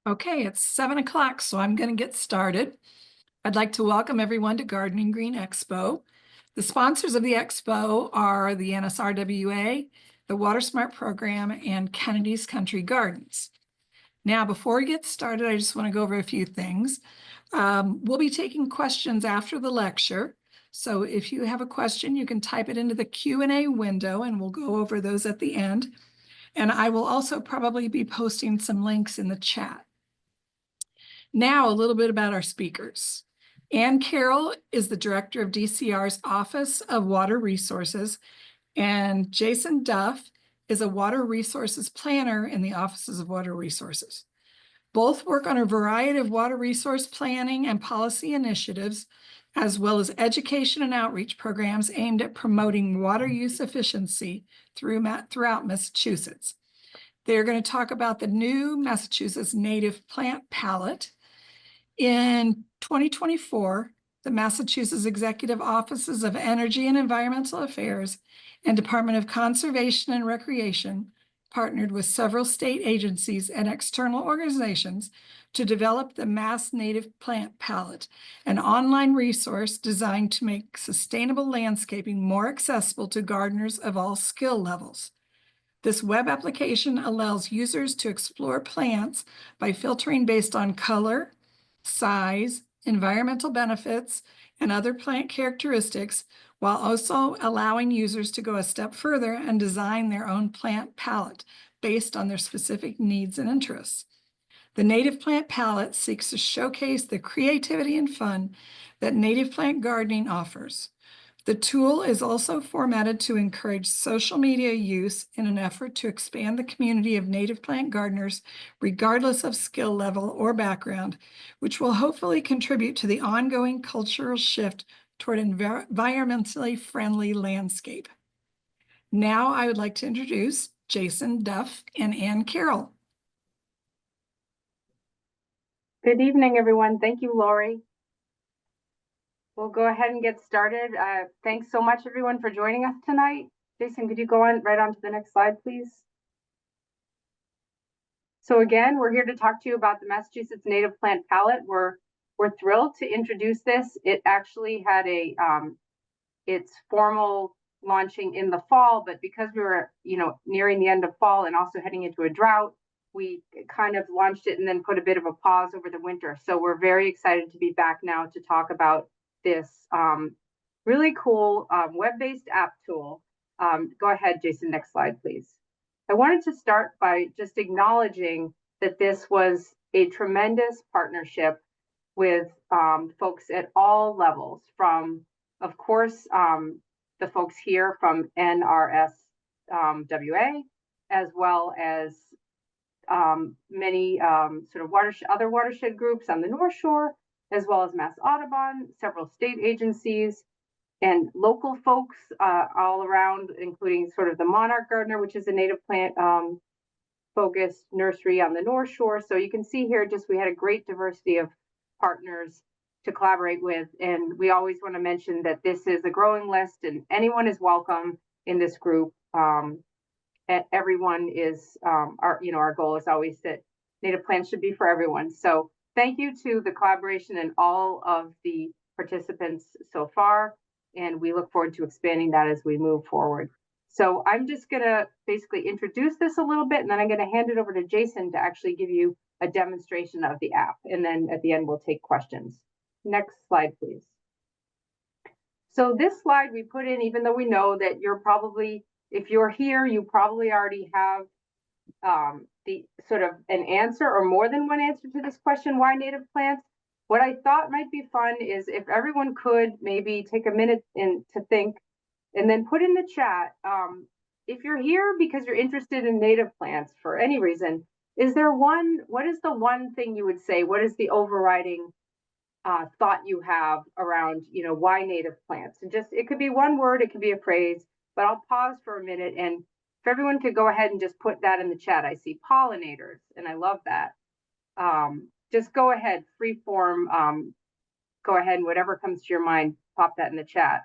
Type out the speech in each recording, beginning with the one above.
Okay, it's 7 o'clock, so I'm going to get started. I'd like to welcome everyone to Gardening Green Expo. The sponsors of the Expo are the NSRWA, the Water Smart Program, and Kennedy's Country Gardens. Now, before we get started, I just want to go over a few things. We'll be taking questions after the lecture. So if you have a question, you can type it into the Q&A window, and we'll go over those at the end. And I will also probably be posting some links in the chat. Now, a little bit about our speakers. Ann Carroll is the director of DCR's Office of Water Resources, and Jason Duff is a water resources planner in the Offices of Water Resources. Both work on a variety of water resource planning and policy initiatives, as well as education and outreach programs aimed at promoting water use efficiency throughout Massachusetts. They're going to talk about the new Massachusetts native plant palette. In 2024, the Massachusetts Executive Offices of Energy and Environmental Affairs and Department of Conservation and Recreation partnered with several state agencies and external organizations to develop the Mass Native Plant Palette, an online resource designed to make sustainable landscaping more accessible to gardeners of all skill levels. This web application allows users to explore plants by filtering based on color, size, environmental benefits, and other plant characteristics, while also allowing users to go a step further and design their own plant palette based on their specific needs and interests. The Native Plant Palette seeks to showcase the creativity and fun that native plant gardening offers. The tool is also formatted to encourage social media use in an effort to expand the community of native plant gardeners, regardless of skill level or background, which will hopefully contribute to the ongoing cultural shift toward environmentally friendly landscape. Now I would like to introduce Jason Duff and Ann Carroll. Good evening, everyone. Thank you, Lori. We'll go ahead and get started. Thanks so much, everyone, for joining us tonight. Jason, could you go right on to the next slide, please? So again, we're here to talk to you about the Massachusetts Native Plant Palette. We're thrilled to introduce this. It actually had its formal launching in the fall, but because we were, nearing the end of fall and also heading into a drought, we kind of launched it and then put a bit of a pause over the winter. So we're very excited to be back now to talk about this really cool web-based app tool. Go ahead, Jason, next slide, please. I wanted to start by just acknowledging that this was a tremendous partnership with folks at all levels, from, of course, the folks here from NRSWA, as well as many sort of other watershed groups on the North Shore, as well as Mass Audubon, several state agencies, and local folks all around, including sort of the Monarch Gardener, which is a native plant focused nursery on the North Shore. So you can see here, just we had a great diversity of partners to collaborate with. And we always want to mention that this is a growing list and anyone is welcome in this group. And everyone is, our goal is always that native plants should be for everyone. So thank you to the collaboration and all of the participants so far, and we look forward to expanding that as we move forward. So I'm just going to basically introduce this a little bit, and then I'm going to hand it over to Jason to actually give you a demonstration of the app, and then at the end we'll take questions. Next slide, please. So this slide we put in, even though we know that you're probably, if you're here, you probably already have the sort of an answer or more than one answer to this question, why native plants? What I thought might be fun is if everyone could maybe take a minute to think and then put in the chat, if you're here because you're interested in native plants for any reason, what is the one thing you would say? What is the overriding thought you have around, why native plants? And just, it could be one word, it could be a phrase, but I'll pause for a minute, and if everyone could go ahead and just put that in the chat. I see pollinators, and I love that. Just go ahead, free form, go ahead, and whatever comes to your mind, pop that in the chat.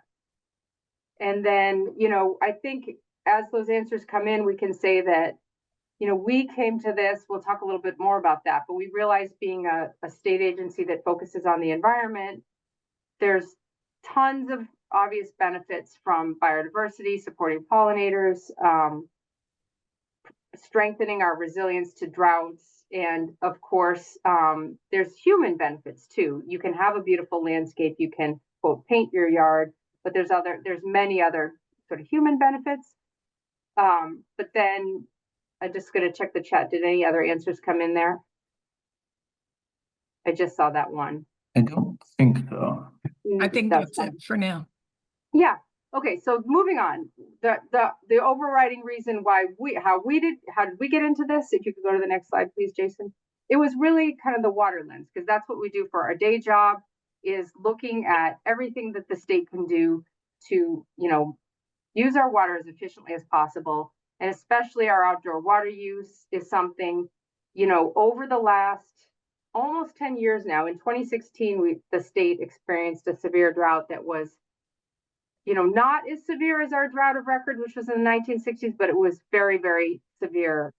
And then, I think as those answers come in, we can say that, we came to this, we'll talk a little bit more about that, but we realized being a state agency that focuses on the environment, there's tons of obvious benefits from biodiversity, supporting pollinators, strengthening our resilience to droughts, and of course, there's human benefits too. You can have a beautiful landscape, you can quote paint your yard, but there's many other sort of human benefits. But then I'm just going to check the chat. Did any other answers come in there? I just saw that one. I don't think so. I think that's it for now. Yeah. Okay. So moving on, the overriding reason why how did we get into this? If you could go to the next slide, please, Jason. It was really kind of the water lens, because that's what we do for our day job, is looking at everything that the state can do to, use our water as efficiently as possible. And especially our outdoor water use is something, over the last almost 10 years now, in 2016, the state experienced a severe drought that was, not as severe as our drought of record, which was in the 1960s, but it was very, very severe,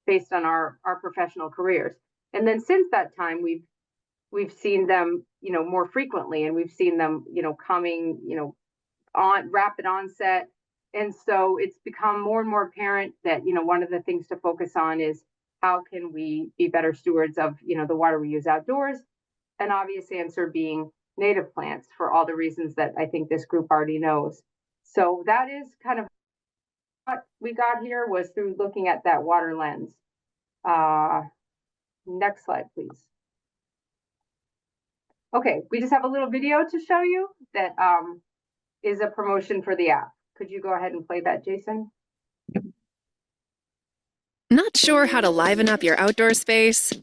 based on our professional careers. And then since that time, we've seen them, more frequently, and we've seen them, coming, on rapid onset. And so it's become more and more apparent that, one of the things to focus on is how can we be better stewards of, the water we use outdoors? An obvious answer being native plants, for all the reasons that I think this group already knows. So that is kind of what we got here, was through looking at that water lens. Next slide, please. Okay, we just have a little video to show you that is a promotion for the app. Could you go ahead and play that, Jason? Not sure how to liven up your outdoor space?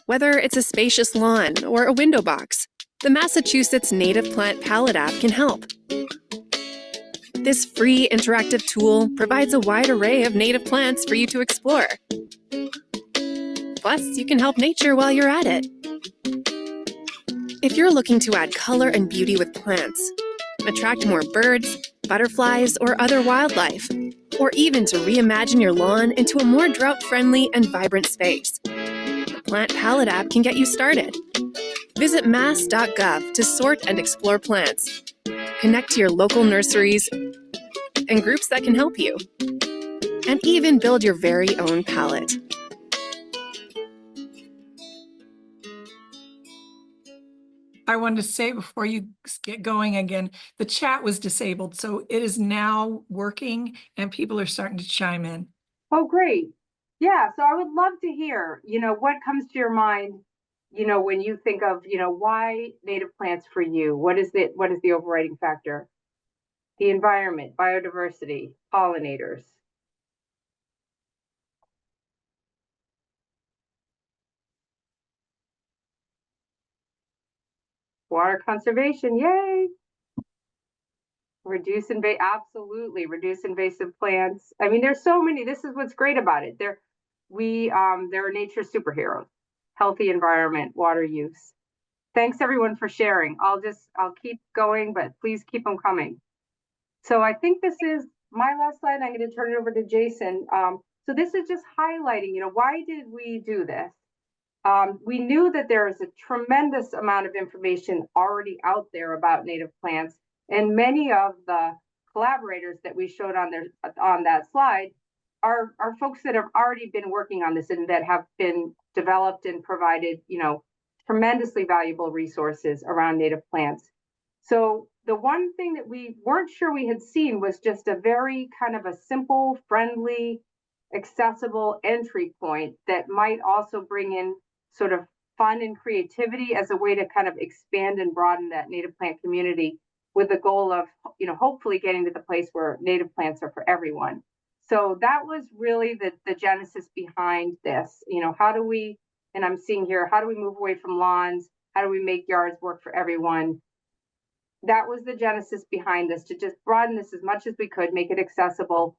Whether it's a spacious lawn or a window box, the Massachusetts Native Plant Palette app can help. This free interactive tool provides a wide array of native plants for you to explore. Plus, you can help nature while you're at it. If you're looking to add color and beauty with plants, attract more birds, butterflies, or other wildlife, or even to reimagine your lawn into a more drought-friendly and vibrant space, the Plant Palette app can get you started. Visit mass.gov to sort and explore plants. Connect to your local nurseries and groups that can help you, and even build your very own palette. I wanted to say before you get going again, the chat was disabled, so it is now working and people are starting to chime in. Oh, great. Yeah, so I would love to hear, what comes to your mind, when you think of, why native plants for you? What is the overriding factor? The environment, biodiversity, pollinators. Water conservation, yay! Absolutely, reduce invasive plants. I mean, there's so many. This is what's great about it. They're nature's superheroes. Healthy environment, water use. Thanks everyone for sharing. I'll keep going, but please keep them coming. So I think this is my last slide. I'm going to turn it over to Jason. So this is just highlighting, why did we do this? We knew that there is a tremendous amount of information already out there about native plants, and many of the collaborators that we showed on that slide are folks that have already been working on this and that have been developed and provided, tremendously valuable resources around native plants. So the one thing that we weren't sure we had seen was just a very kind of a simple, friendly, accessible entry point that might also bring in sort of fun and creativity as a way to kind of expand and broaden that native plant community, with the goal of, hopefully getting to the place where native plants are for everyone. So that was really the genesis behind this. How do we, and I'm seeing here, how do we move away from lawns? How do we make yards work for everyone? That was the genesis behind this, to just broaden this as much as we could, make it accessible.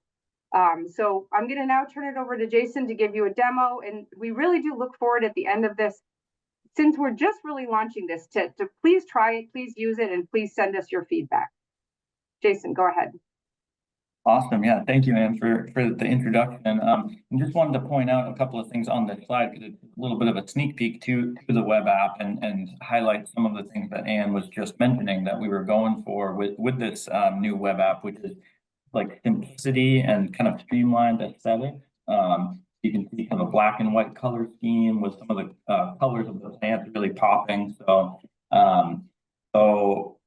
So I'm going to now turn it over to Jason to give you a demo, and we really do look forward at the end of this, since we're just really launching this, to please try it, please use it, and please send us your feedback. Jason, go ahead. Awesome. Yeah. Thank you, Ann, for the introduction. And just wanted to point out a couple of things on this slide because it's a little bit of a sneak peek to the web app and highlight some of the things that Ann was just mentioning that we were going for with this new web app, which is like simplicity and kind of streamlined aesthetic. You can see kind of a black and white color scheme with some of the colors of the plants really popping.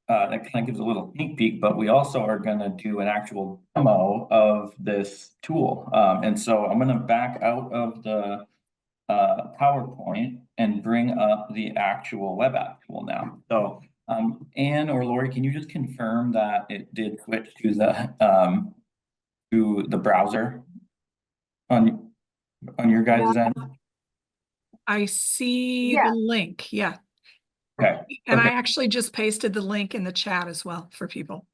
That kind of gives a little sneak peek, but we also are going to do an actual demo of this tool. And so I'm going to back out of the PowerPoint and bring up the actual web app tool now. So Ann or Lori, can you just confirm that it did switch to the browser on your guys' end? I see Yeah. the link. Yeah. Okay. And I Okay. actually just pasted the link in the chat as well for people.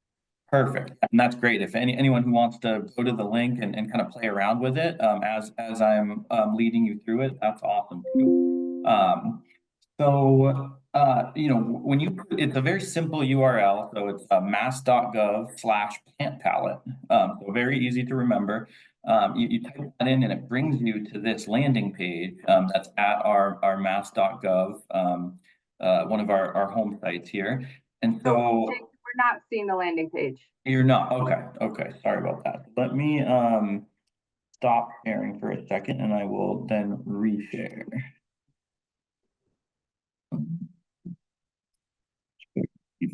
Perfect. And that's great. If anyone who wants to go to the link and kind of play around with it as I'm leading you through it, that's awesome too. When it's a very simple URL, so it's mass.gov/plant palette. So very easy to remember. You type that in and it brings you to this landing page that's at our mass.gov, one of our home sites here. And so Jake, we're not seeing the landing page. you're not, okay, sorry about that. Let me stop sharing for a second and I will then reshare.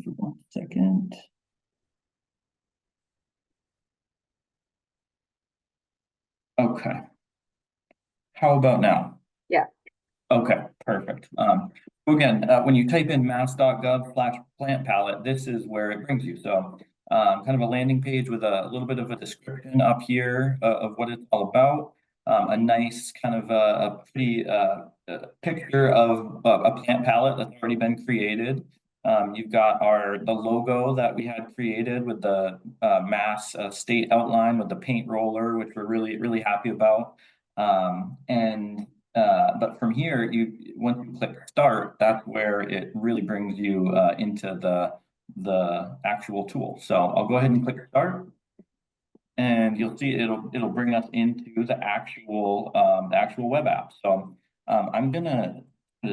For 1 second. Okay. How about now? Yeah. Okay, perfect. Again, when you type in mass.gov/plant palette, this is where it brings you. So kind of a landing page with a little bit of a description up here of what it's all about. A nice kind of a pretty picture of a plant palette that's already been created. You've got the logo that we had created with the Mass state outline with the paint roller, which we're really happy about. But from here, once you click start, that's where it really brings you into the actual tool. So I'll go ahead and click start. And you'll see it'll bring us into the actual web app. So I'm gonna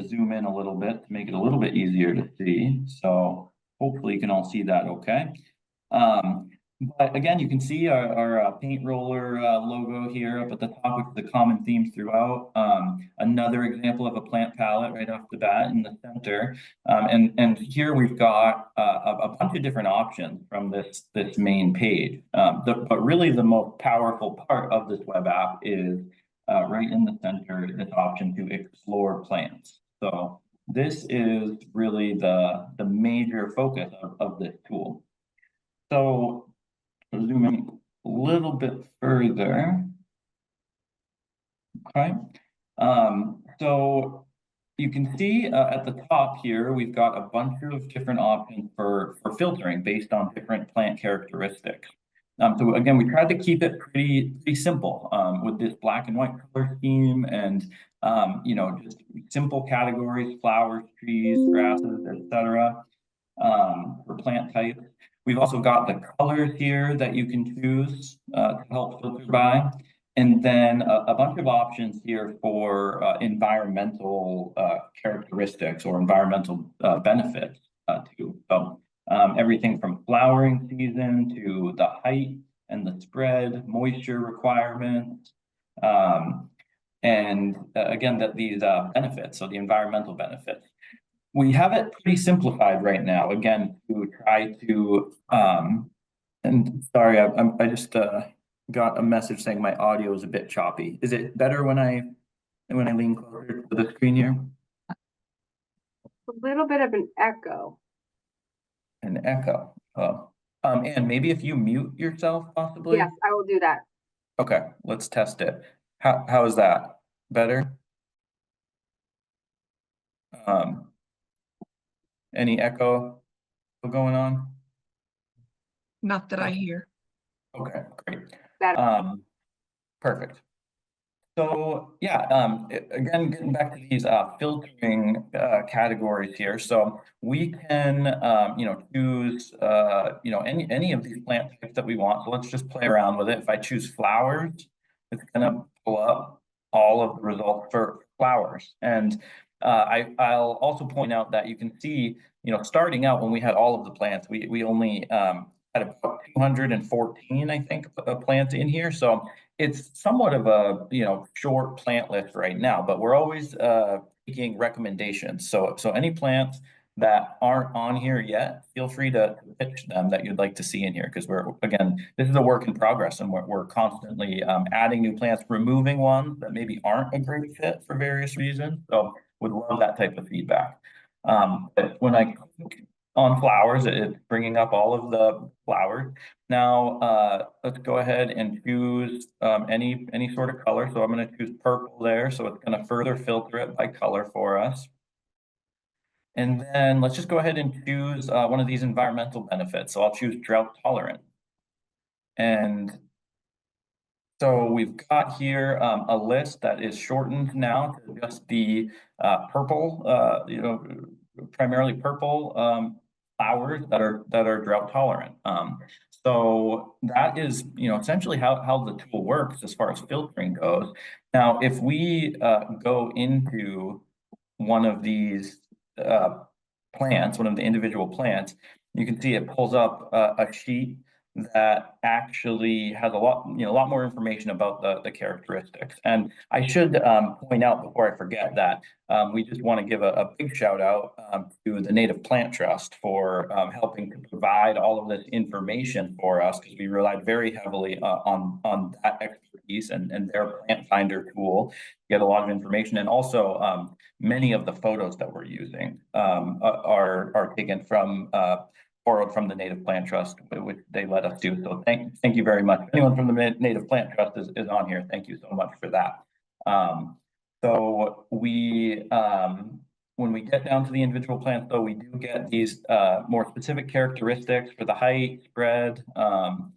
zoom in a little bit to make it a little bit easier to see. So hopefully you can all see that okay. But again, you can see our paint roller logo here up at the top, which is the common themes throughout. Another example of a plant palette right off the bat in the center. And here we've got a bunch of different options from this main page. But really the most powerful part of this web app is right in the center, this option to explore plants. So this is really the major focus of this tool. So zoom in a little bit further. Okay. So you can see at the top here, we've got a bunch of different options for filtering based on different plant characteristics. So again, we tried to keep it pretty simple with this black and white color scheme and just simple categories, flowers, trees, grasses, etc. For plant types. We've also got the colors here that you can choose to help filter by. And then a bunch of options here for environmental characteristics or environmental benefits too. So everything from flowering season to the height and the spread, moisture requirements, and again, these benefits, so the environmental benefits. We have it pretty simplified right now, again, to try to, and sorry, I just got a message saying my audio is a bit choppy. Is it better when I lean closer to the screen here? A little bit of an echo. An echo. Oh. And maybe if you mute yourself possibly? Yes, I will do that. Okay, let's test it. How is that? Better? Any echo going on? Not that I hear. Okay, great. That Perfect. So yeah, again, getting back to these filtering categories here. So we can choose any of these plant types that we want. So let's just play around with it. If I choose flowers, it's gonna pull up all of the results for flowers. And I'll also point out that you can see, starting out when we had all of the plants, we only had about 214, I think, plants in here. So it's somewhat of a, short plant list right now, but we're always taking recommendations. So any plants that aren't on here yet, feel free to pitch them that you'd like to see in here, because this is a work in progress, and we're constantly adding new plants, removing ones that maybe aren't a great fit for various reasons. So would love that type of feedback. But when I click on flowers, it's bringing up all of the flowers. Now, let's go ahead and choose any sort of color. So I'm going to choose purple there. So it's going to further filter it by color for us. And then let's just go ahead and choose one of these environmental benefits. So I'll choose drought tolerant. And so we've got here a list that is shortened now to just the purple, primarily purple flowers that are drought tolerant. So that is, essentially how the tool works as far as filtering goes. Now, if we go into one of these plants, one of the individual plants, you can see it pulls up a sheet that actually has a lot more information about the characteristics. And I should point out before I forget that we just want to give a big shout out to the Native Plant Trust for helping to provide all of this information for us, because we relied very heavily on that expertise and their plant finder tool to get a lot of information. And also many of the photos that we're using are taken from borrowed from the Native Plant Trust, which they let us do. So thank you very much. Anyone from the Native Plant Trust is on here. Thank you so much for that. So when we get down to the individual plants, though, we do get these more specific characteristics for the height, spread, all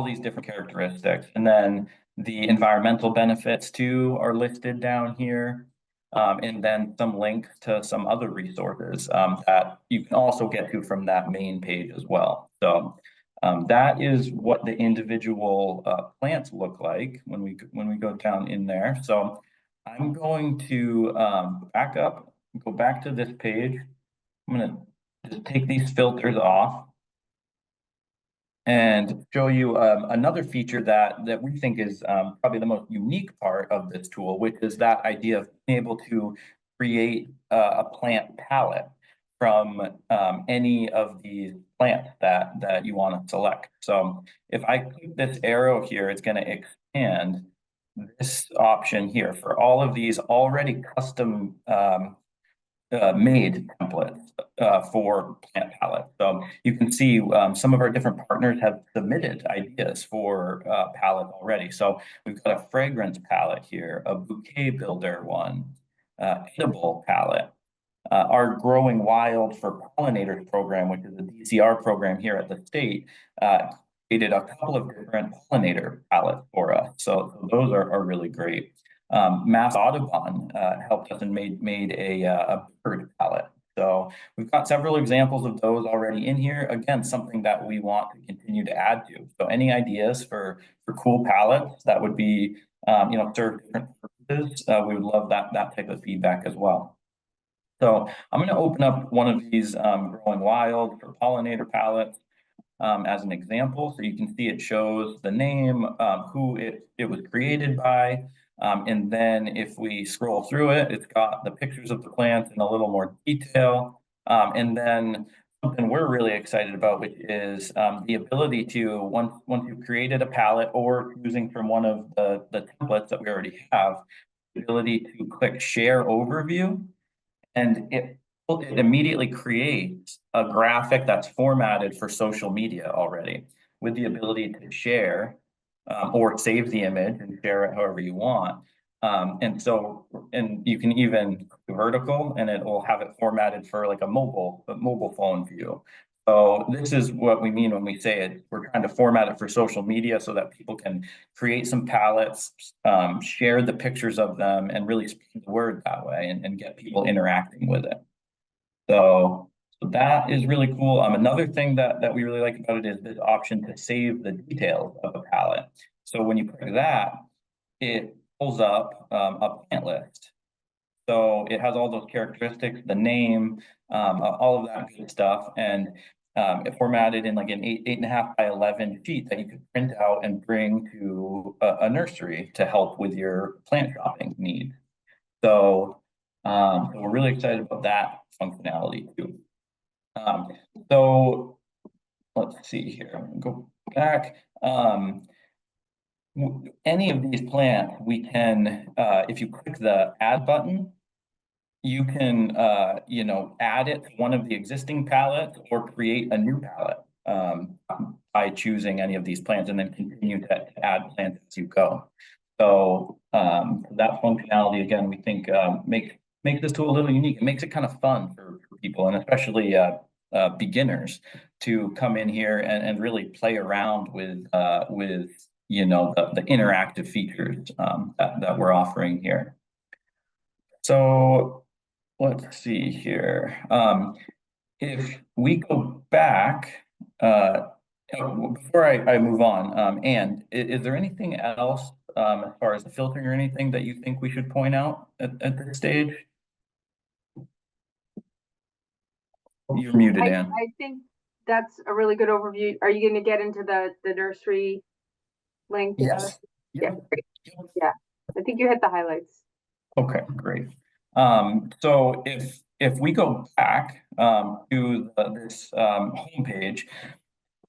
these different characteristics. And then the environmental benefits too are listed down here. And then some links to some other resources that you can also get to from that main page as well. So that is what the individual plants look like when we go down in there. So I'm going to back up, go back to this page. I'm going to just take these filters off and show you another feature that we think is probably the most unique part of this tool, which is that idea of being able to create a plant palette from any of these plants that you want to select. So if I click this arrow here, it's going to expand this option here for all of these already custom made templates for plant palette. So you can see some of our different partners have submitted ideas for palette already. So we've got a fragrance palette here, a bouquet builder one, edible palette, our Growing Wild for Pollinators program, which is a DCR program here at the state, created a couple of different pollinator palettes for us. So those are really great. Mass Audubon helped us and made a bird palette. So we've got several examples of those already in here. Again, something that we want to continue to add to. So any ideas for cool palettes that would be, serve different purposes, we would love that type of feedback as well. So I'm going to open up one of these Growing Wild for pollinator palettes as an example. So you can see it shows the name, who it was created by. And then if we scroll through it, it's got the pictures of the plants in a little more detail. And then something we're really excited about, which is the ability to, once you've created a palette or choosing from one of the templates that we already have, the ability to click Share Overview. And it immediately creates a graphic that's formatted for social media already, with the ability to share or save the image and share it however you want. And you can even vertical, and it will have it formatted for like a mobile phone view. So this is what we mean when we say it. We're trying to format it for social media so that people can create some palettes, share the pictures of them, and really spread the word that way and get people interacting with it. So that is really cool. Another thing that we really like about it is this option to save the details of a palette. So when you click that, it pulls up a plant list. So it has all those characteristics, the name, all of that good stuff, and it formatted in like an 8.5 by 11 sheet that you could print out and bring to a nursery to help with your plant shopping needs. So we're really excited about that functionality too. So let's see here. I'm gonna go back. Any of these plants, we can, if you click the add button, you can, you know, add it to one of the existing palettes or create a new palette by choosing any of these plants and then continue to add plants as you go. So that functionality, again, we think makes this tool a little unique. It makes it kind of fun for people, and especially beginners to come in here and really play around with you know, the interactive features that we're offering here. So let's see here. If we go back, before I move on, and is there anything else as far as the filtering or anything that you think we should point out at this stage? You're muted, Ann. I think that's a really good overview. Are you going to get into the nursery link? Yes. Yeah, great. Yeah, I think you hit the highlights. Okay, great. So if we go back to this homepage,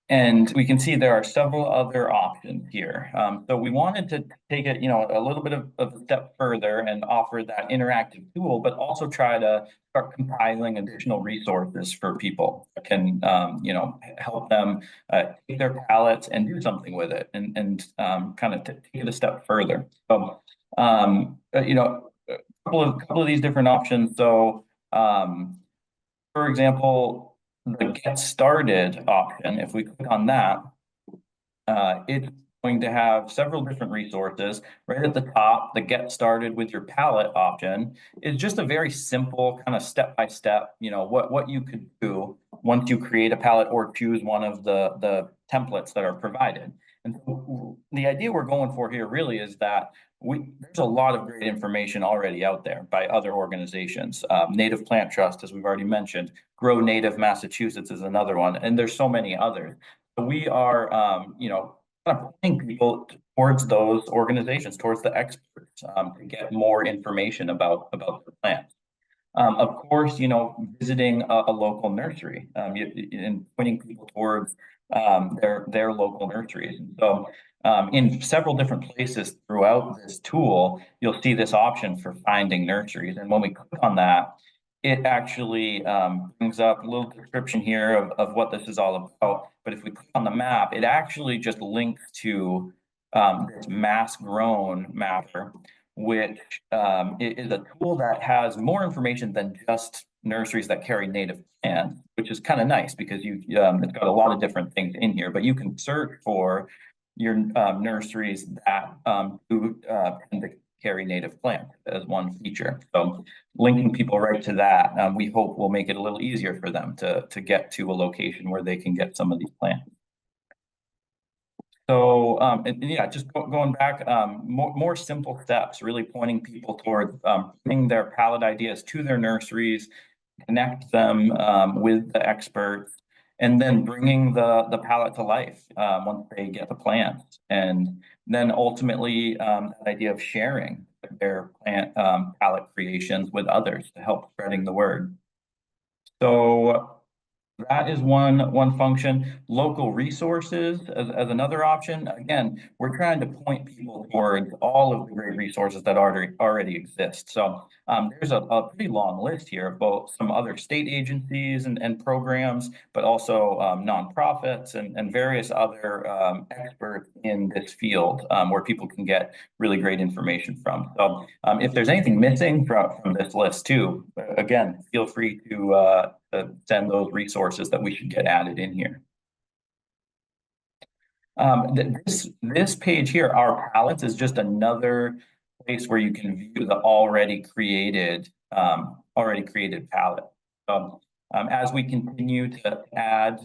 and we can see there are several other options here. So we wanted to take it, you know, a little bit of a step further and offer that interactive tool, but also try to start compiling additional resources for people that can, you know, help them take their palettes and do something with it and kind of take it a step further. So, you know, a couple of these different options. So, for example, the get started option, if we click on that, it's going to have several different resources. Right at the top, the get started with your palette option is just a very simple kind of step-by-step, you know, what you could do once you create a palette or choose one of the templates that are provided. And so the idea we're going for here really is that there's a lot of great information already out there by other organizations. Native Plant Trust, as we've already mentioned, Grow Native Massachusetts is another one, and there's so many others. So we are, you know, kind of pointing people towards those organizations, towards the experts, to get more information about the plants. Of course, you know, visiting a local nursery and pointing people towards their local nurseries. And so in several different places throughout this tool, you'll see this option for finding nurseries. And when we click on that, it actually brings up a little description here of what this is all about. But if we click on the map, it actually just links to this mass grown mapper, which is a tool that has more information than just nurseries that carry native plants, which is kind of nice because it's got a lot of different things in here. But you can search for your nurseries that do tend to carry native plants as one feature. So linking people right to that, we hope will make it a little easier for them to get to a location where they can get some of these plants. So, and yeah, just going back, more simple steps, really pointing people towards bringing their palette ideas to their nurseries, connect them with the experts, and then bringing the palette to life once they get the plants. And then ultimately, that idea of sharing their plant palette creations with others to help spreading the word. So that is one function. Local resources as another option. Again, we're trying to point people towards all of the great resources that already exist. So there's a pretty long list here of both some other state agencies and programs, but also nonprofits and various other experts in this field where people can get really great information from. So if there's anything missing from this list too, again, feel free to send those resources that we should get added in here. This page here, our palettes, is just another place where you can view the already created palette. As we continue to add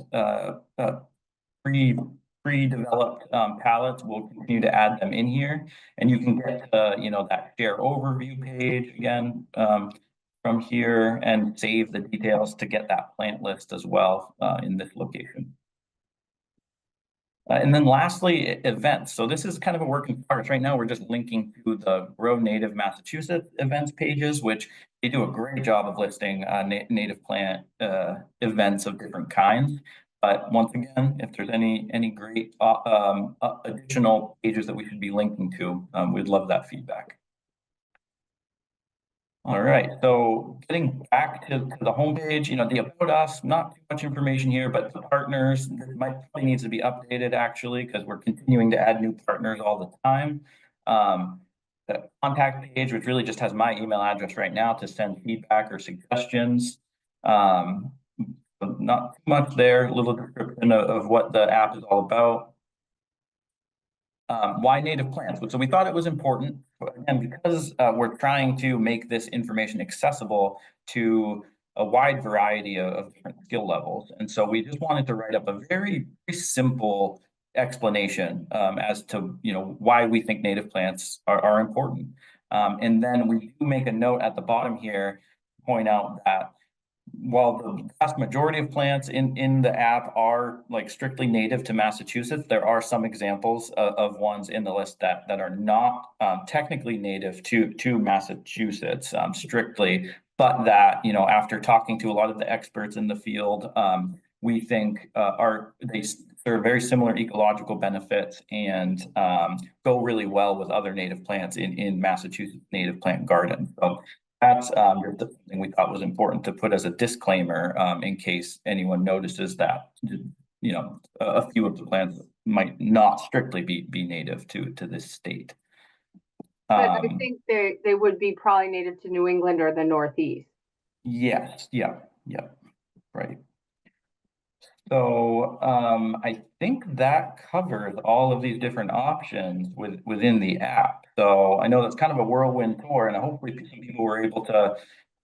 pre-developed palettes, we'll continue to add them in here, and you can get that share overview page again from here, and save the details to get that plant list as well in this location. And then lastly, events. So this is kind of a work in progress. Right now, we're just linking to the Grow Native Massachusetts events pages, which they do a great job of listing native plant events of different kinds. But once again, if there's any great additional pages that we should be linking to, we'd love that feedback. All right, so getting back to the homepage, the About Us, not too much information here, but the partners, this probably needs to be updated actually, because we're continuing to add new partners all the time. The contact page, which really just has my email address right now to send feedback or suggestions. Not too much there, a little description of what the app is all about. Why native plants? So we thought it was important, and because we're trying to make this information accessible to a wide variety of different skill levels. And so we just wanted to write up a very simple explanation as to why we think native plants are important. And then we do make a note at the bottom here, point out that while the vast majority of plants in the app are like strictly native to Massachusetts, there are some examples of ones in the list that are not technically native to Massachusetts strictly, but that after talking to a lot of the experts in the field, we think they serve very similar ecological benefits and go really well with other native plants in Massachusetts native plant gardens. So that's the thing we thought was important to put as a disclaimer in case anyone notices that a few of the plants might not strictly be native to this state. But I think they would be probably native to New England or the Northeast. Yes, yeah, right. So I think that covers all of these different options within the app. So I know that's kind of a whirlwind tour, and hopefully people were able to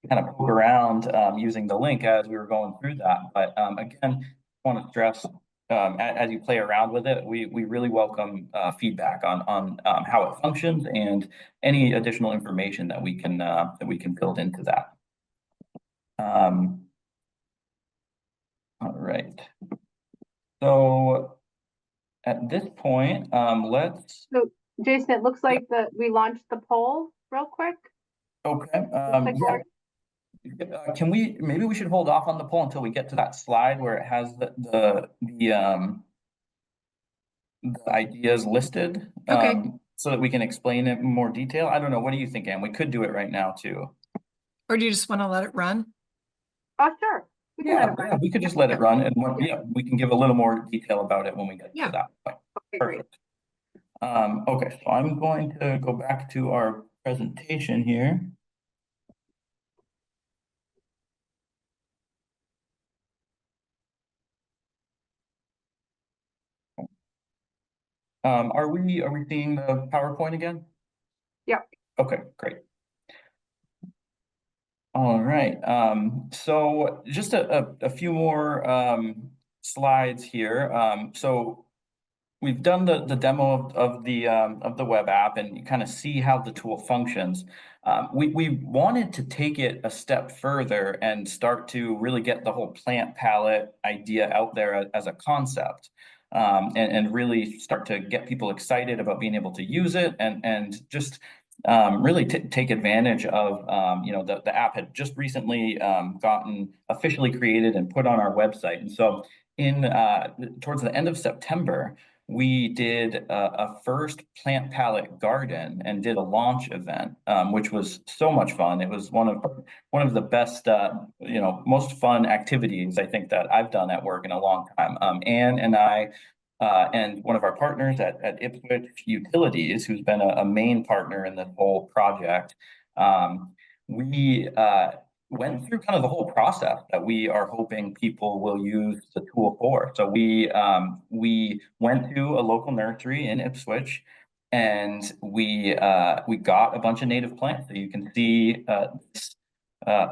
kind of poke around using the link as we were going through that. But again, I want to stress as you play around with it, we really welcome feedback on how it functions and any additional information that we can build into that. All right. So at this point, let's. So Jason, it looks like that we launched the poll real quick. Okay. Yeah. Can maybe we should hold off on the poll until we get to that slide where it has the ideas listed. Okay. So that we can explain it in more detail. I don't know. What do you think, Anne? We could do it right now too. Or do you just want to let it run? Oh, sure. We can let it run. We could just let it run, and we can give a little more detail about it when we get to that point. Okay, Perfect. Okay, so I'm going to go back to our presentation here. Are we seeing the PowerPoint again? Yeah. Okay, great. All right. So just a few more slides here. So we've done the demo of the web app, and you kind of see how the tool functions. We wanted to take it a step further and start to really get the whole plant palette idea out there as a concept. And really start to get people excited about being able to use it and just really take advantage of the app had just recently gotten officially created and put on our website. And so towards the end of September, we did a first plant palette garden and did a launch event, which was so much fun. It was one of the best, most fun activities I think that I've done at work in a long time. Anne and I and one of our partners at Ipswich Utilities, who's been a main partner in this whole project, we went through kind of the whole process that we are hoping people will use the tool for. So we went to a local nursery in Ipswich, and we got a bunch of native plants. So you can see this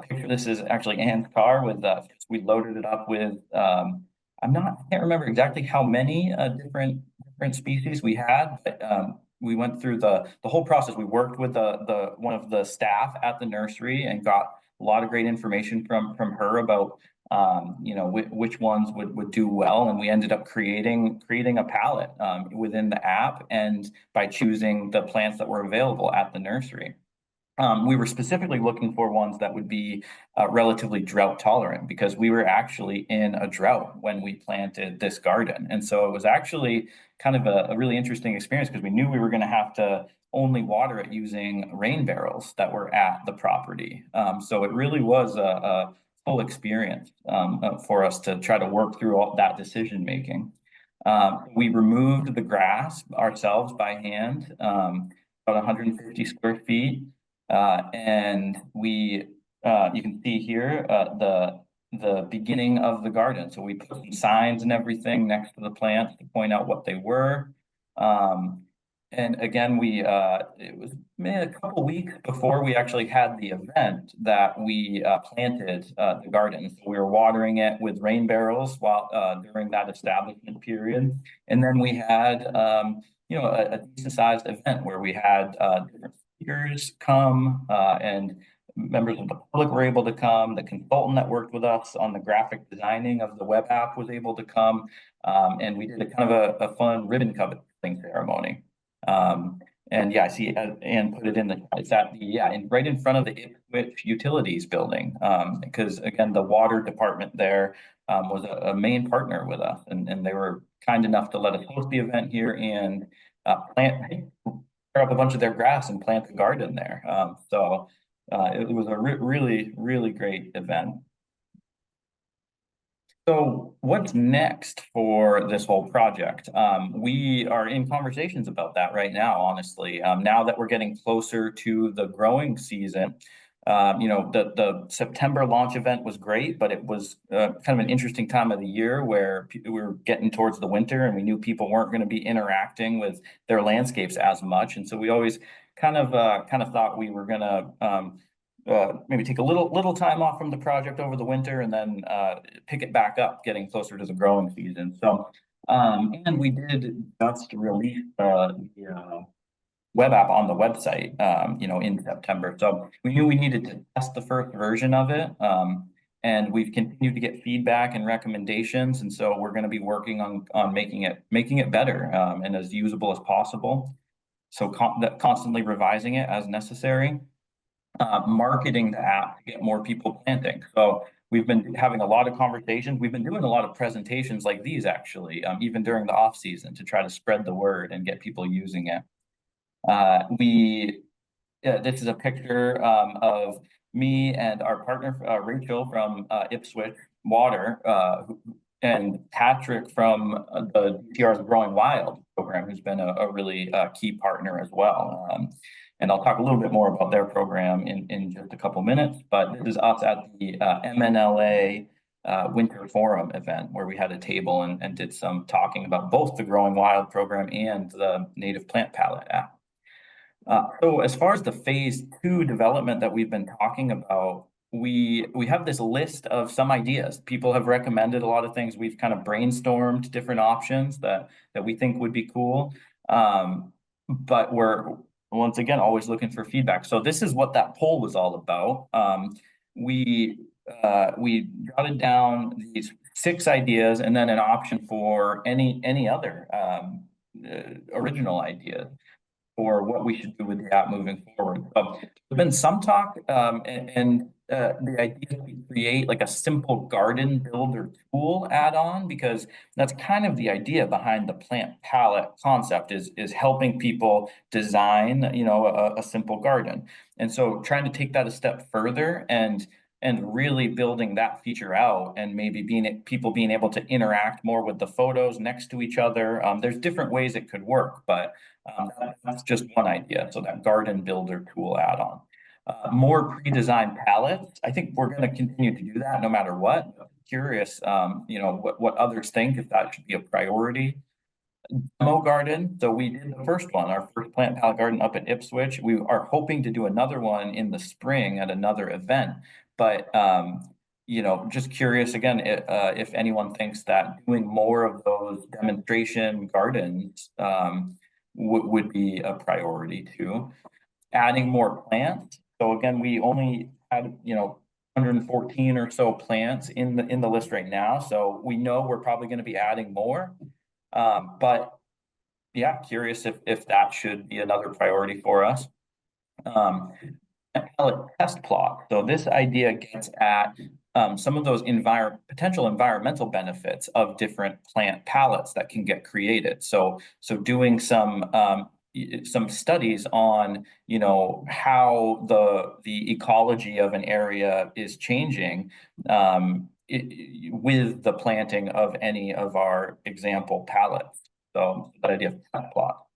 picture. This is actually Anne's car with we loaded it up with I can't remember exactly how many different species we had, but we went through the whole process. We worked with the one of the staff at the nursery and got a lot of great information from her about you know, which ones would do well, and we ended up creating a palette within the app, and by choosing the plants that were available at the nursery. We were specifically looking for ones that would be relatively drought tolerant, because we were actually in a drought when we planted this garden. And so it was actually kind of a really interesting experience, because we knew we were going to have to only water it using rain barrels that were at the property. So it really was a full experience for us to try to work through all that decision making. We removed the grass ourselves by hand, about 150 square feet. And we, you can see here the beginning of the garden. So we put some signs and everything next to the plants to point out what they were. And again, it was maybe a couple weeks before we actually had the event that we planted the garden. So we were watering it with rain barrels while during that establishment period. And then we had you know, a decent sized event where we had different speakers come, and members of the public were able to come. The consultant that worked with us on the graphic designing of the web app was able to come, and we did a kind of a fun ribbon cutting ceremony. And yeah, I see Anne put it in it's at right in front of the Ipswich Utilities building, because again, the water department there was a main partner with us, and they were kind enough to let us host the event here and tear up a bunch of their grass and plant a garden there. So it was a really great event. So what's next for this whole project? We are in conversations about that right now, honestly. Now that we're getting closer to the growing season, you know, the September launch event was great, but it was kind of an interesting time of the year where we were getting towards the winter, and we knew people weren't going to be interacting with their landscapes as much. And so we always kind of thought we were going to maybe take a little time off from the project over the winter, and then pick it back up getting closer to the growing season. So and we did just release the web app on the website, you know, in September. So we knew we needed to test the first version of it. And we've continued to get feedback and recommendations. And so we're going to be working on making it better and as usable as possible. So constantly revising it as necessary. Marketing the app to get more people planting. So we've been having a lot of conversations. We've been doing a lot of presentations like these, actually, even during the off season, to try to spread the word and get people using it. This is a picture of me and our partner, Rachel from Ipswich Water, and Patrick from the DTR's Growing Wild program, who's been a really key partner as well. And I'll talk a little bit more about their program in just a couple minutes, but this is us at the MNLA Winter Forum event, where we had a table and did some talking about both the Growing Wild program and the Native Plant Palette app. So as far as the phase 2 development that we've been talking about, we have this list of some ideas. People have recommended a lot of things. We've kind of brainstormed different options that we think would be cool. But we're, once again, always looking for feedback. So this is what that poll was all about. We jotted down these 6 ideas and then an option for any other original ideas for what we should do with the app moving forward. So there's been some talk, and the idea to create like a simple garden builder tool add-on, because that's kind of the idea behind the plant palette concept, is helping people design, you know, a simple garden. And so trying to take that a step further and really building that feature out, and maybe people being able to interact more with the photos next to each other. There's different ways it could work, but that's just one idea. So that garden builder tool add-on. more pre-designed palettes. I think we're going to continue to do that no matter what. Curious, what others think, if that should be a priority. Demo garden. So we did the first one, our first plant palette garden up at Ipswich. We are hoping to do another one in the spring at another event. But just curious again, if anyone thinks that doing more of those demonstration gardens would be a priority too. Adding more plants. So again, we only had 114 or so plants in the list right now. So we know we're probably going to be adding more. But yeah, curious if that should be another priority for us. Pellet test plot. So this idea gets at some of those potential environmental benefits of different plant palettes that can get created. So doing some studies on how the ecology of an area is changing with the planting of any of our example palettes. So that idea of test plot.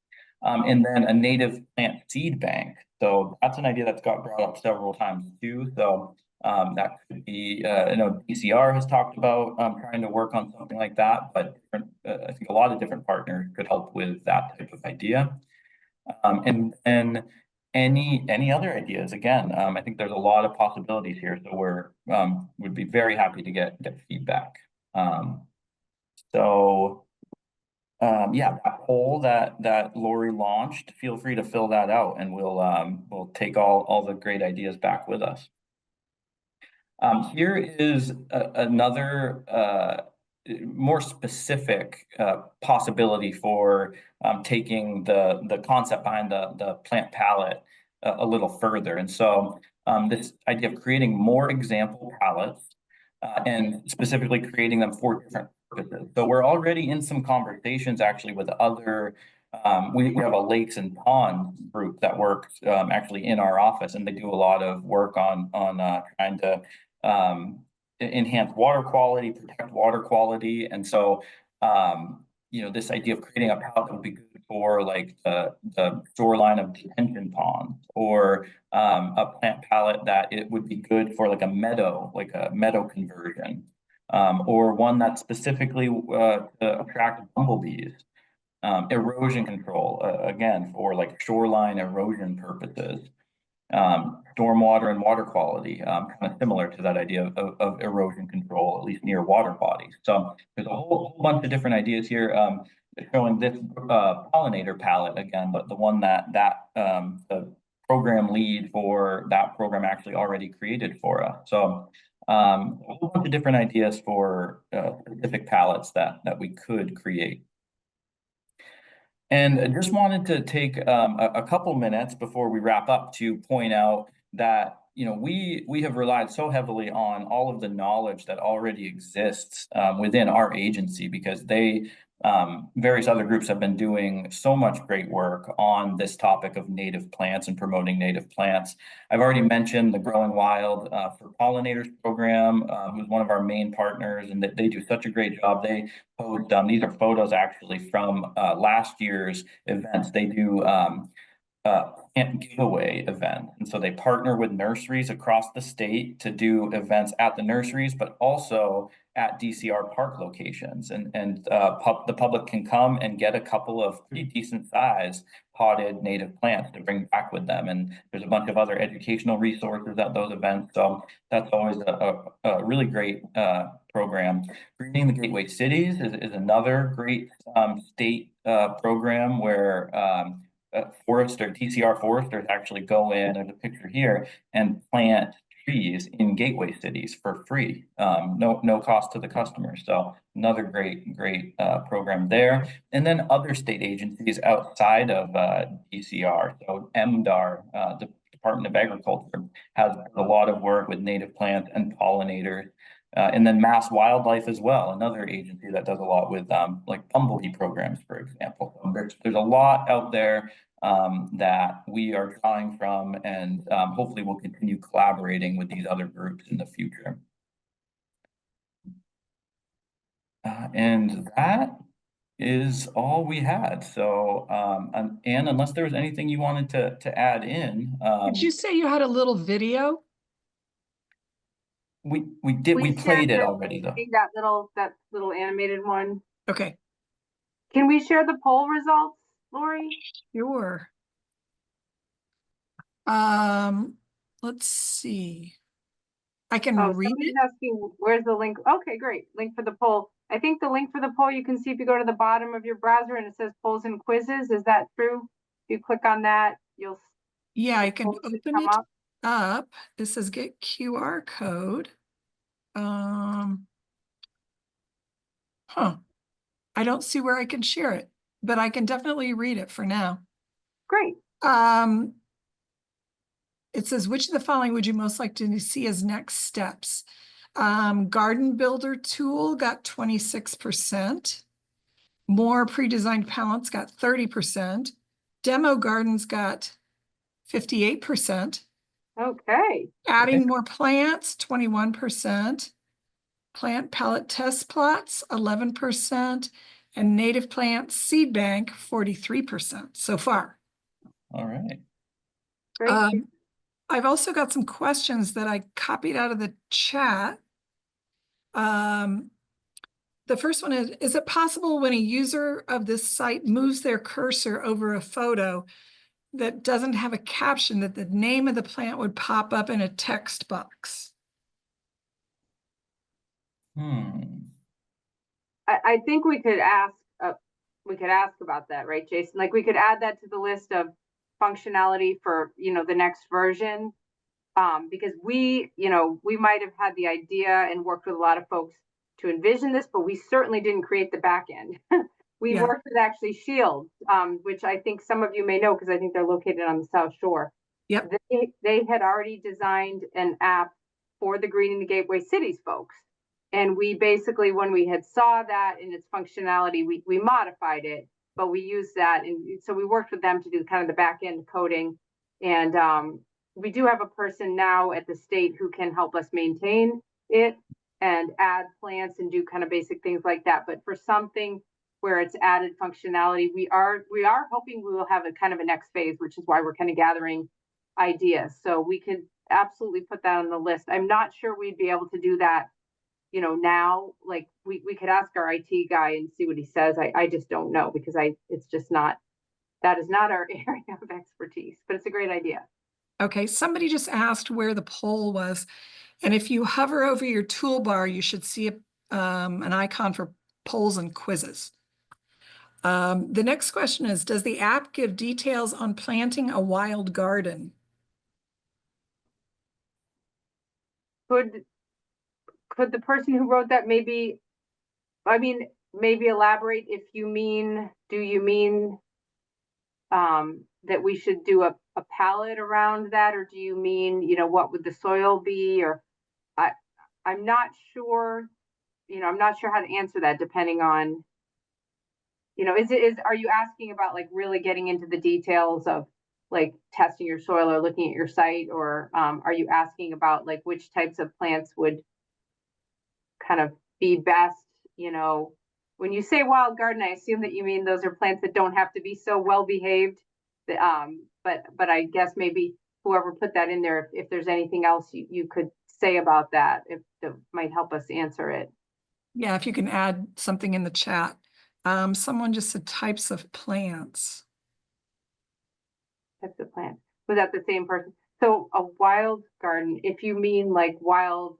And then a native plant seed bank. So that's an idea that's got brought up several times too. So that could be, DCR has talked about trying to work on something like that, but I think a lot of different partners could help with that type of idea. And then any other ideas? Again, I think there's a lot of possibilities here, so would be very happy to get feedback. Yeah, that poll that Lori launched, feel free to fill that out, and we'll take all the great ideas back with us. Here is another more specific possibility for taking the concept behind the plant palette a little further. And so this idea of creating more example palettes and specifically creating them for different purposes. So we're already in some conversations actually with other, we have a lakes and ponds group that works actually in our office, and they do a lot of work on trying to enhance water quality, protect water quality. And so, this idea of creating a palette that would be good for like the shoreline of detention ponds, or a plant palette that it would be good for like a meadow conversion, or one that's specifically to attract bumblebees. Erosion control, again, for like shoreline erosion purposes. Stormwater and water quality, kind of similar to that idea of erosion control, at least near water bodies. So there's a whole bunch of different ideas here showing this pollinator palette again, but the one that the program lead for that program actually already created for us. So a whole bunch of different ideas for specific palettes that we could create. And I just wanted to take a couple minutes before we wrap up to point out that we have relied so heavily on all of the knowledge that already exists within our agency, because various other groups have been doing so much great work on this topic of native plants and promoting native plants. I've already mentioned the Growing Wild for Pollinators program, who's one of our main partners, and they do such a great job. They post, these are photos actually from last year's events. They do plant giveaway event. And so they partner with nurseries across the state to do events at the nurseries, but also at DCR park locations. And the public can come and get a couple of pretty decent size potted native plants to bring back with them. And there's a bunch of other educational resources at those events. So that's always a really great program. Greening the Gateway Cities is another great state program where DCR foresters actually go in, there's a picture here, and plant trees in gateway cities for free, no cost to the customer. So another great program there. And then other state agencies outside of DCR. So MDAR, the Department of Agriculture, has a lot of work with native plants and pollinators. And then Mass Wildlife as well, another agency that does a lot with like bumblebee programs, for example. So there's a lot out there that we are drawing from, and hopefully we'll continue collaborating with these other groups in the future. And that is all we had. So, and unless there was anything you wanted to add in, Did you say you had a little video? we We played it shared already though. that little animated one. Okay, Can we share the poll results, Lori? sure. Let's see. I can Oh, read somebody's it. asking, where's the link? Okay, great. Link for the poll. I think the link for the poll, you can see if you go to the bottom of your browser and it says polls and quizzes. Is that true? If you click on that, you'll Yeah, I the can poll should open come it up. up. This says get QR code. Huh. I don't see where I can share it, but I can definitely read it for now. Great. It says, which of the following would you most like to see as next steps? Garden Builder tool got 26%. More pre-designed pallets got 30%. Demo gardens got 58%. Okay. Adding more plants, 21%. Plant pallet test plots, 11%. And native plant seed bank, 43% so far. All right. Great. I've also got some questions that I copied out of the chat. The first one is it possible when a user of this site moves their cursor over a photo that doesn't have a caption that the name of the plant would pop up in a text box? I think we could ask about that, right, Jason? Like we could add that to the list of functionality for, the next version. Because we might have had the idea and worked with a lot of folks to envision this, but we certainly didn't create the back end. We Yeah. worked with actually Shields, which I think some of you may know because I think they're located on the South Shore. Yep. They had already designed an app for the Greening the Gateway Cities folks. And we basically, when we had saw that in its functionality, we modified it, but we used that. And so we worked with them to do kind of the back end coding. And we do have a person now at the state who can help us maintain it and add plants and do kind of basic things like that. But for something where it's added functionality, we are hoping we will have a kind of a next phase, which is why we're kind of gathering ideas. So we could absolutely put that on the list. I'm not sure we'd be able to do that, now. Like we could ask our IT guy and see what he says. I just don't know because it's just not, that is not our area of expertise, but it's a great idea. Okay, somebody just asked where the poll was. And if you hover over your toolbar, you should see an icon for polls and quizzes. The next question is, does the app give details on planting a wild garden? Could the person who wrote that maybe elaborate if you mean, do you mean that we should do a palette around that, or do you mean, what would the soil be? Or I'm not sure, I'm not sure how to answer that depending on, are you asking about like really getting into the details of like testing your soil or looking at your site, or are you asking about like which types of plants would kind of be best? When you say wild garden, I assume that you mean those are plants that don't have to be so well behaved. But I guess maybe whoever put that in there, if there's anything else you could say about that, if that might help us answer it. Yeah, if you can add something in the chat. Someone just said types of plants. Types of plants. Was that the same person? So a wild garden, if you mean like wild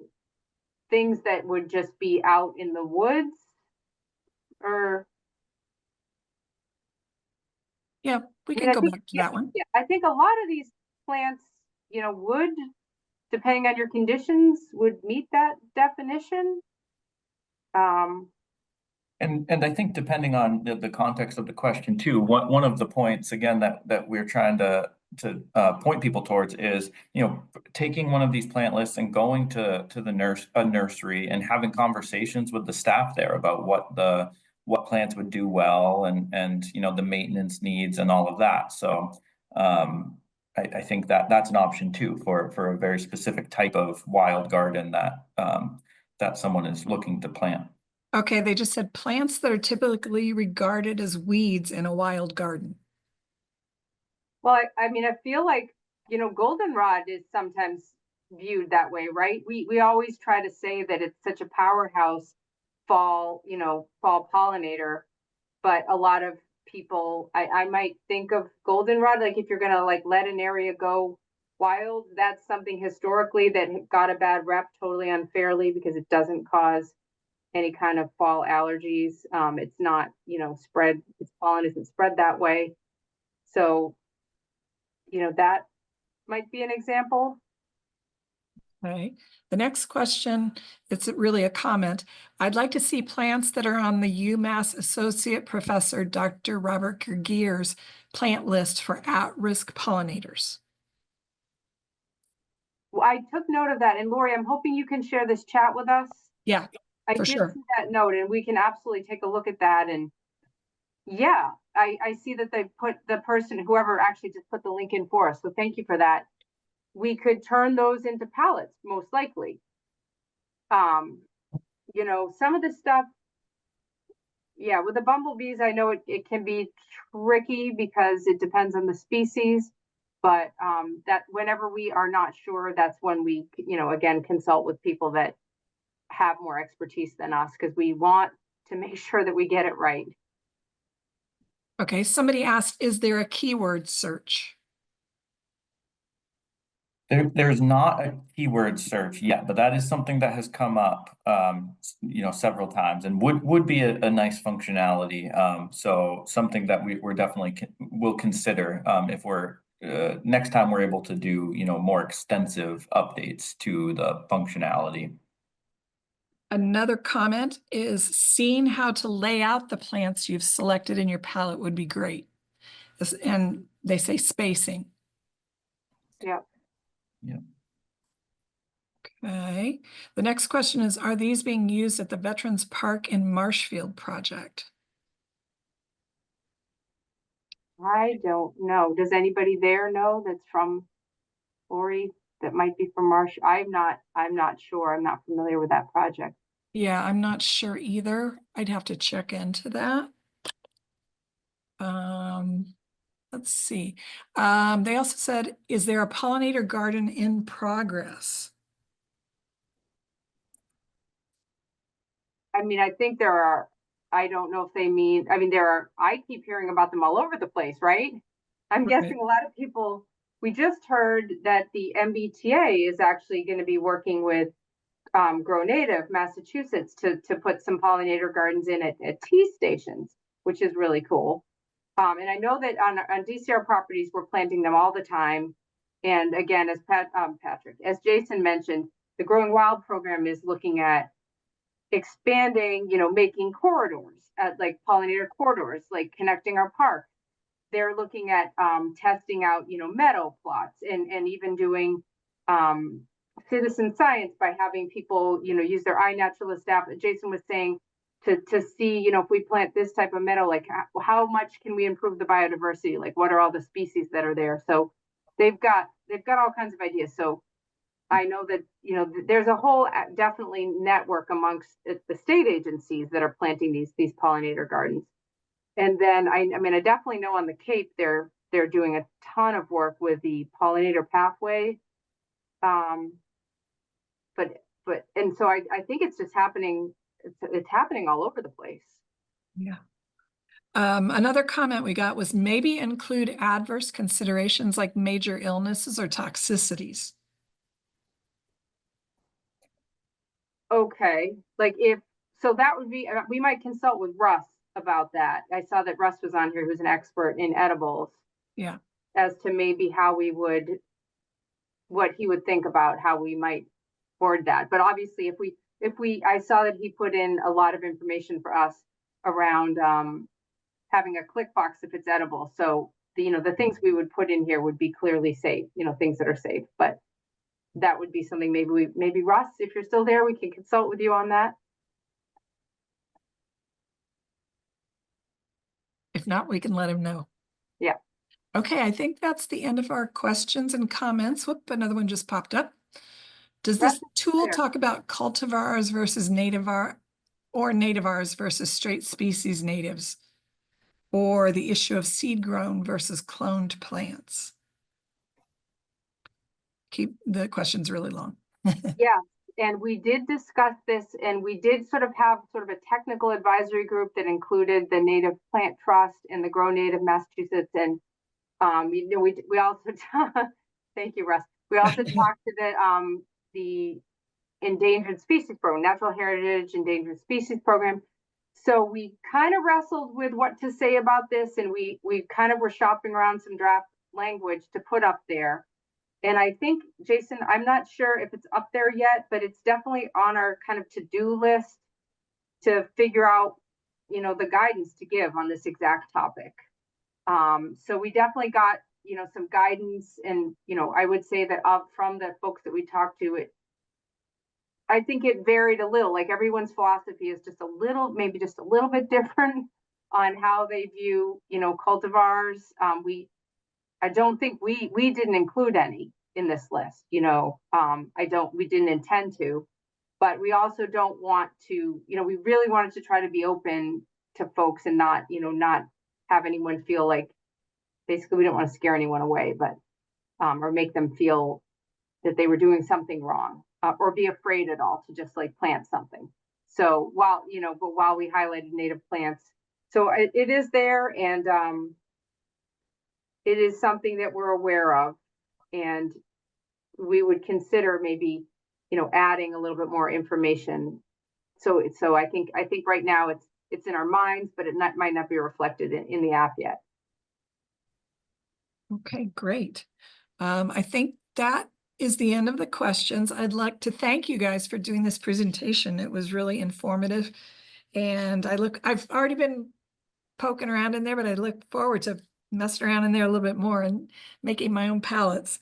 things that would just be out in the woods, or yeah, we can go back to that one. Yeah, I think a lot of these plants, would, depending on your conditions, would meet that definition. And I think depending on the context of the question too, one of the points again that we're trying to point people towards is, taking one of these plant lists and going to a nursery and having conversations with the staff there about what plants would do well and the maintenance needs and all of that. So I think that's an option too for a very specific type of wild garden that that someone is looking to plant. Okay, they just said plants that are typically regarded as weeds in a wild garden. Well, I mean, I feel like, goldenrod is sometimes viewed that way, right? We always try to say that it's such a powerhouse fall pollinator, but a lot of people, I might think of goldenrod, like if you're gonna like let an area go wild, that's something historically that got a bad rep totally unfairly because it doesn't cause any kind of fall allergies. It's not, spread, its pollen isn't spread that way. So, that might be an example. Okay. The next question, it's really a comment. I'd like to see plants that are on the UMass Associate Professor Dr. Robert Gergier's plant list for at-risk pollinators. Well, I took note of that. And Lori, I'm hoping you can share this chat with us. Yeah, I for did sure. see that note, and we can absolutely take a look at that. And yeah, I see that they put the person, whoever actually just put the link in for us. So thank you for that. We could turn those into pallets, most likely. Some of the stuff, yeah, with the bumblebees, I know it can be tricky because it depends on the species. But that whenever we are not sure, that's when we, again, consult with people that have more expertise than us because we want to make sure that we get it right. Okay, somebody asked, is there a keyword search? There's not a keyword search yet, but that is something that has come up, several times and would be a nice functionality. So something that we're definitely will consider if we're next time we're able to do, more extensive updates to the functionality. Another comment is seeing how to lay out the plants you've selected in your palette would be great. And they say spacing. Yeah. Yeah. Okay. The next question is, are these being used at the Veterans Park in Marshfield project? I don't know. Does anybody there know that's from Lori that might be from Marsh? I'm not sure. I'm not familiar with that project. Yeah, I'm not sure either. I'd have to check into that. Let's see. They also said, is there a pollinator garden in progress? I mean, I think there are, I don't know if they mean, I keep hearing about them all over the place, right? I'm Right. guessing a lot of people, we just heard that the MBTA is actually going to be working with Grow Native Massachusetts to put some pollinator gardens in at tea stations, which is really cool. And I know that on DCR properties, we're planting them all the time. And again, as as Jason mentioned, the Growing Wild program is looking at expanding, making corridors, like pollinator corridors, like connecting our park. They're looking at testing out, meadow plots and even doing citizen science by having people, use their iNaturalist app. Jason was saying to see, if we plant this type of meadow, like how much can we improve the biodiversity? Like what are all the species that are there? So they've got all kinds of ideas. So I know that, there's a whole definitely network amongst the state agencies that are planting these pollinator gardens. And then I definitely know on the Cape they're doing a ton of work with the pollinator pathway. And so I think it's just happening. It's happening all over the place. Yeah. Another comment we got was maybe include adverse considerations like major illnesses or toxicities. Okay, so that would be, we might consult with Russ about that. I saw that Russ was on here, who's an expert in edibles. Yeah. As to maybe what he would think about how we might board that. But obviously I saw that he put in a lot of information for us around having a click box if it's edible. So the things we would put in here would be clearly safe, things that are safe. But that would be something maybe Russ, if you're still there, we can consult with you on that. If not, we can let him know. Yeah. Okay, I think that's the end of our questions and comments. Whoop, another one just popped up. Does this tool talk about cultivars versus native or nativars versus straight species natives, or the issue of seed grown versus cloned plants. Keep the questions really long. Yeah, and we did discuss this, and we did sort of have sort of a technical advisory group that included the Native Plant Trust and the Grow Native Massachusetts, and we also thank you, Russ. We also talked to the Endangered Species Program, Natural Heritage Endangered Species Program. So we kind of wrestled with what to say about this, and we kind of were shopping around some draft language to put up there. And I think, Jason, I'm not sure if it's up there yet, but it's definitely on our kind of to-do list to figure out, the guidance to give on this exact topic. So we definitely got, some guidance, and, I would say that from the folks that we talked to, I think it varied a little. Like, everyone's philosophy is just maybe just a little bit different on how they view, cultivars. I don't think we didn't include any in this list, we didn't intend to, but we also don't want to, we really wanted to try to be open to folks and not have anyone feel like, basically, we don't want to scare anyone away, but, or make them feel that they were doing something wrong, or be afraid at all to just like plant something. So while we highlighted native plants, so it is there, and, it is something that we're aware of, and we would consider maybe, adding a little bit more information. So I think right now it's in our minds, but it might not be reflected in the app yet. Okay, great. I think that is the end of the questions. I'd like to thank you guys for doing this presentation. It was really informative. And I've already been poking around in there, but I look forward to messing around in there a little bit more and making my own palettes.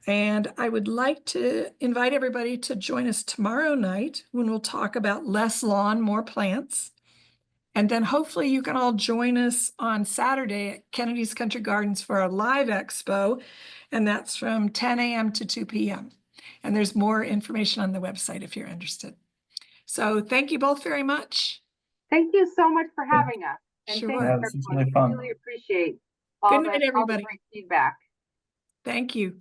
And I would like to invite everybody to join us tomorrow night when we'll talk about less lawn, more plants. And then hopefully you can all join us on Saturday at Kennedy's Country Gardens for a live expo. And that's from 10 a.m. to 2 p.m. And there's more information on the website if you're interested. So thank you both very much. Thank you so much for having us. And Sure. thank you, Yeah, this is everyone. really fun. We really appreciate Good all night, the everybody. great feedback. Thank you.